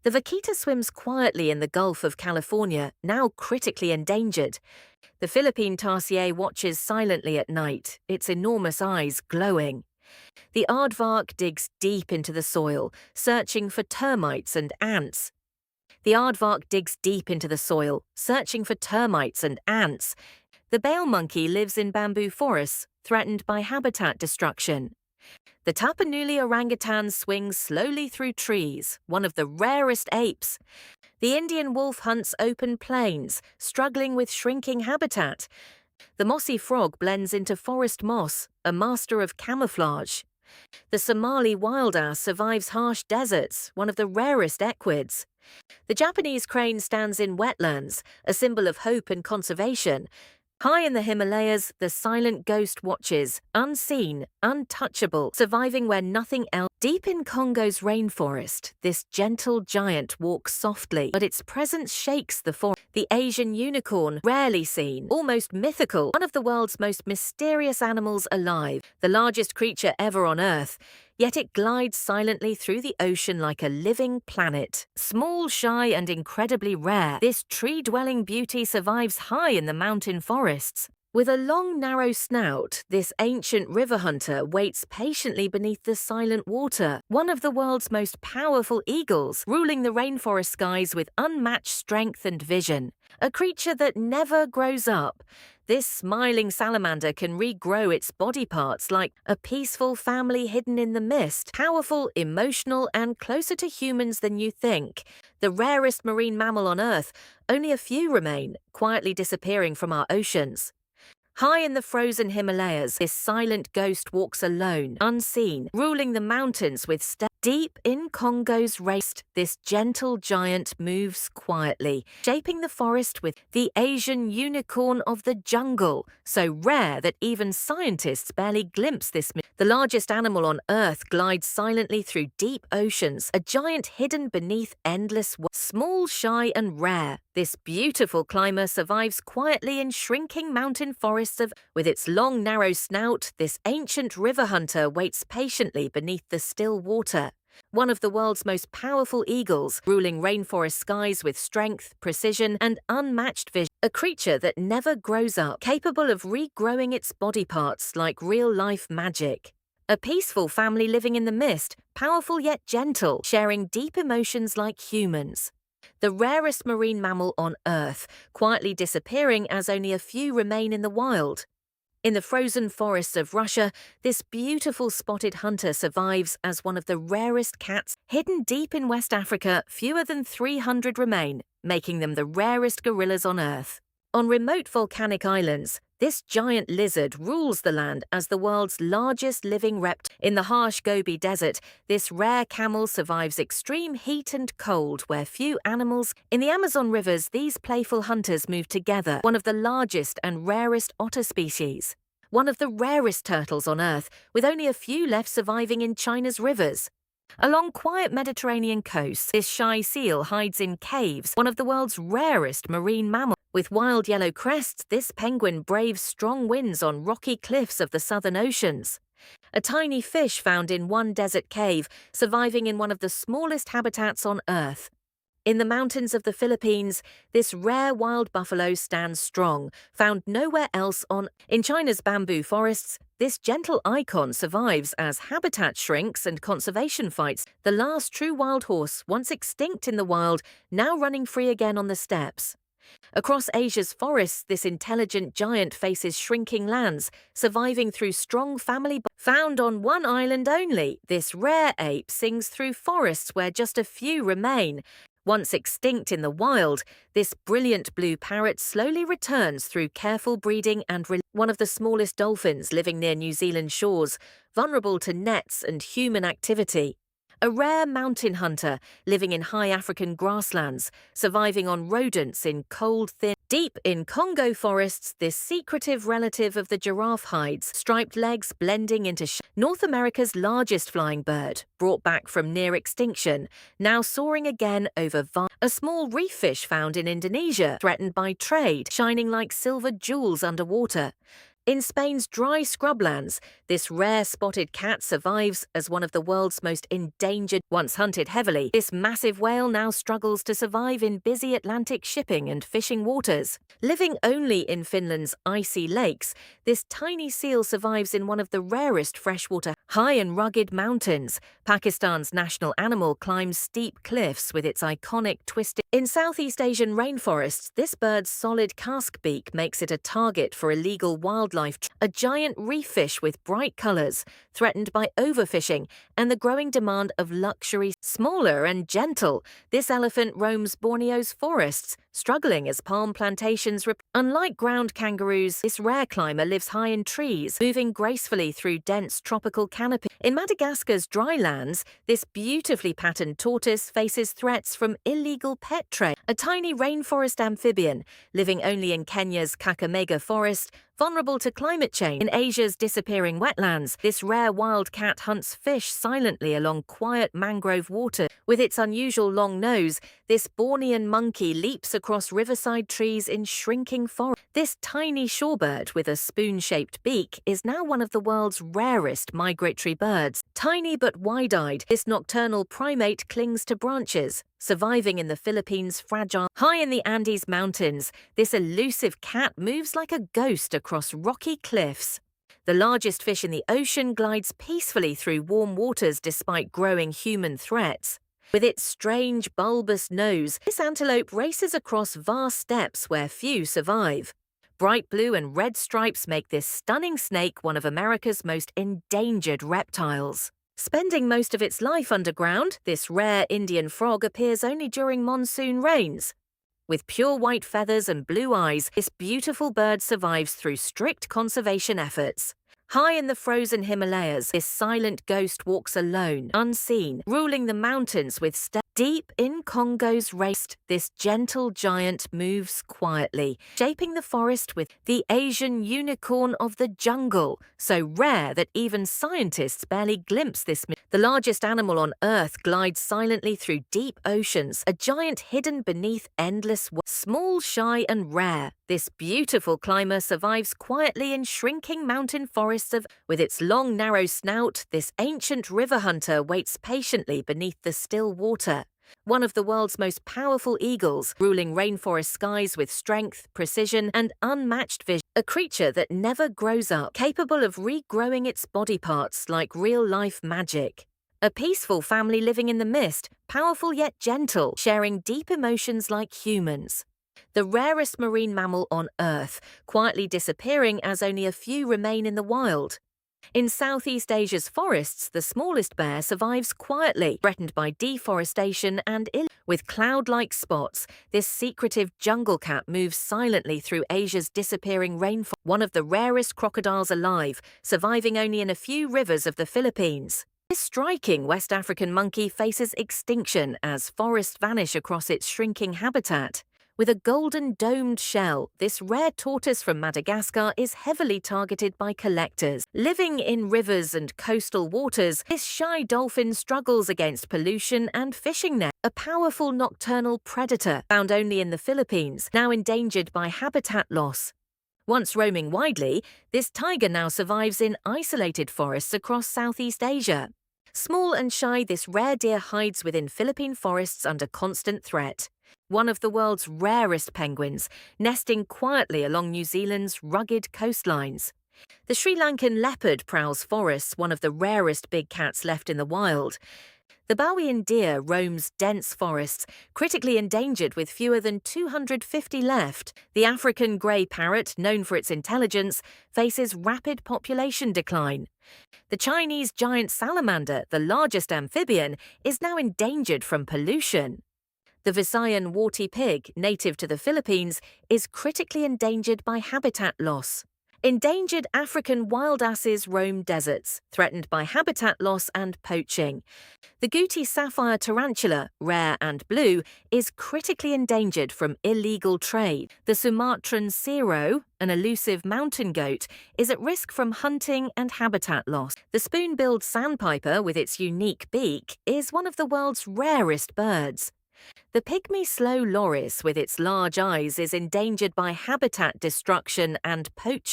The vaquita swims quietly in the Gulf of California, now critically endangered. The Philippine tarsier watches silently at night, its enormous eyes glowing. The aardvark digs deep into the soil, searching for termites and ants. The aardvark digs deep into the soil, searching for termites and ants. The bale monkey lives in bamboo forests, threatened by habitat destruction. The Tapanuli orangutan swings slowly through trees, one of the rarest apes. The Indian wolf hunts open plains, struggling with shrinking habitat. The mossy frog blends into forest moss, a master of camouflage. The Somali wild ass survives harsh deserts, one of the rarest equids. The Japanese crane stands in wetlands, a symbol of hope and conservation. High in the Himalayas, the silent ghost watches, unseen, untouchable, surviving where nothing else. Deep in Congo's rainforest, this gentle giant walks softly, but its presence shakes the forest. The Asian unicorn, rarely seen, almost mythical, one of the world's most mysterious animals alive, the largest creature ever on Earth. Yet it glides silently through the ocean like a living planet. Small, shy, and incredibly rare, this tree-dwelling beauty survives high in the mountain forests. With a long, narrow snout, this ancient river hunter waits patiently beneath the silent water, one of the world's most powerful eagles, ruling the rainforest skies with unmatched strength and vision. A creature that never grows up. This smiling salamander can regrow its body parts like a peaceful family hidden in the mist, powerful, emotional, and closer to humans than you think. The rarest marine mammal on Earth, only a few remain, quietly disappearing from our oceans. High in the frozen Himalayas, this silent ghost walks alone, unseen, ruling the mountains with steps. Deep in Congo's waste, this gentle giant moves quietly, shaping the forest with the Asian unicorn of the jungle, so rare that even scientists barely glimpse this. The largest animal on Earth glides silently through deep oceans, a giant hidden beneath endless waters. Small, shy, and rare, this beautiful climber survives quietly in shrinking mountain forests with its long, narrow snout, this ancient river hunter waits patiently beneath the still water. One of the world's most powerful eagles, ruling rainforest skies with strength, precision, and unmatched vision. A creature that never grows up, capable of regrowing its body parts like real-life magic. A peaceful family living in the mist, powerful yet gentle, sharing deep emotions like humans. The rarest marine mammal on Earth, quietly disappearing as only a few remain in the wild. In the frozen forests of Russia, this beautiful spotted hunter survives as one of the rarest cats. Hidden deep in West Africa, fewer than 300 remain, making them the rarest gorillas on Earth. On remote volcanic islands, this giant lizard rules the land as the world's largest living reptile. In the harsh Gobi Desert, this rare camel survives extreme heat and cold where few animals. In the Amazon rivers, these playful hunters move together, one of the largest and rarest otter species. One of the rarest turtles on Earth, with only a few left surviving in China's rivers. Along quiet Mediterranean coasts, this shy seal hides in caves, one of the world's rarest marine mammals. With wild yellow crests, this penguin braves strong winds on rocky cliffs of the southern oceans. A tiny fish found in one desert cave, surviving in one of the smallest habitats on Earth. In the mountains of the Philippines, this rare wild buffalo stands strong, found nowhere else on. In China's bamboo forests, this gentle icon survives as habitat shrinks and conservation fights. The last true wild horse, once extinct in the wild, now running free again on the steppes. Across Asia's forests, this intelligent giant faces shrinking lands, surviving through strong family bonds. Found on one island only, this rare ape sings through forests where just a few remain. Once extinct in the wild, this brilliant blue parrot slowly returns through careful breeding and one of the smallest dolphins living near New Zealand shores, vulnerable to nets and human activity. A rare mountain hunter living in high African grasslands, surviving on rodents in cold, thin. Deep in Congo forests, this secretive relative of the giraffe hides, striped legs blending into North America's largest flying bird, brought back from near extinction, now soaring again over a small reef fish found in Indonesia, threatened by trade, shining like silver jewels underwater. In Spain's dry scrublands, this rare spotted cat survives as one of the world's most endangered. Once hunted heavily, this massive whale now struggles to survive in busy Atlantic shipping and fishing waters. Living only in Finland's icy lakes, this tiny seal survives in one of the rarest freshwater, high and rugged mountains. Pakistan's national animal climbs steep cliffs with its iconic twisted. In Southeast Asian rainforests, this bird's solid casque beak makes it a target for illegal wildlife. A giant reef fish with bright colors, threatened by overfishing and the growing demand of luxury. Smaller and gentle, this elephant roams Borneo's forests, struggling as palm plantations. Unlike ground kangaroos, this rare climber lives high in trees, moving gracefully through dense tropical canopy. In Madagascar's dry lands, this beautifully patterned tortoise faces threats from illegal pet trade. A tiny rainforest amphibian, living only in Kenya's Kakamega forest, vulnerable to climate change. In Asia's disappearing wetlands, this rare wild cat hunts fish silently along quiet mangrove water. With its unusual long nose, this Bornean monkey leaps across riverside trees in shrinking forests. This tiny shorebird with a spoon-shaped beak is now one of the world's rarest migratory birds. Tiny but wide-eyed, this nocturnal primate clings to branches, surviving in the Philippines' fragile. High in the Andes Mountains, this elusive cat moves like a ghost across rocky cliffs. The largest fish in the ocean glides peacefully through warm waters despite growing human threats. With its strange, bulbous nose, this antelope races across vast steppes where few survive. Bright blue and red stripes make this stunning snake one of America's most endangered reptiles. Spending most of its life underground, this rare Indian frog appears only during monsoon rains. With pure white feathers and blue eyes, this beautiful bird survives through strict conservation efforts. High in the frozen Himalayas, this silent ghost walks alone, unseen, ruling the mountains with deep in Congo's waste, this gentle giant moves quietly, shaping the forest with the Asian unicorn of the jungle, so rare that even scientists barely glimpse this. The largest animal on Earth glides silently through deep oceans, a giant hidden beneath endless waters. Small, shy and rare, this beautiful climber survives quietly in shrinking mountain forests with its long, narrow snout, this ancient river hunter waits patiently beneath the still water. One of the world's most powerful eagles, ruling rainforest skies with strength, precision, and unmatched vision. A creature that never grows up, capable of regrowing its body parts like real-life magic. A peaceful family living in the mist, powerful yet gentle, sharing deep emotions like humans. The rarest marine mammal on Earth, quietly disappearing as only a few remain in the wild. In Southeast Asia's forests, the smallest bear survives quietly, threatened by deforestation and with cloud-like spots, this secretive jungle cat moves silently through Asia's disappearing rainforest. One of the rarest crocodiles alive, surviving only in a few rivers of the Philippines. This striking West African monkey faces extinction as forests vanish across its shrinking habitat. With a golden domed shell, this rare tortoise from Madagascar is heavily targeted by collectors. Living in rivers and coastal waters, this shy dolphin struggles against pollution and fishing nets. A powerful nocturnal predator, found only in the Philippines, now endangered by habitat loss. Once roaming widely, this tiger now survives in isolated forests across Southeast Asia. Small and shy, this rare deer hides within Philippine forests under constant threat. One of the world's rarest penguins, nesting quietly along New Zealand's rugged coastlines. The Sri Lankan leopard prowls forests, one of the rarest big cats left in the wild. The Bowean deer roams dense forests, critically endangered with fewer than 250 left. The African grey parrot, known for its intelligence, faces rapid population decline. The Chinese giant salamander, the largest amphibian, is now endangered from pollution. The Visayan warty pig, native to the Philippines, is critically endangered by habitat loss. Endangered African wild asses roam deserts, threatened by habitat loss and poaching. The Guti sapphire tarantula, rare and blue, is critically endangered from illegal trade. The Sumatran sero, an elusive mountain goat, is at risk from hunting and habitat loss. The spoon-billed sandpiper, with its unique beak, is one of the world's rarest birds. The pygmy slow loris with its large eyes is endangered by habitat destruction and poaching.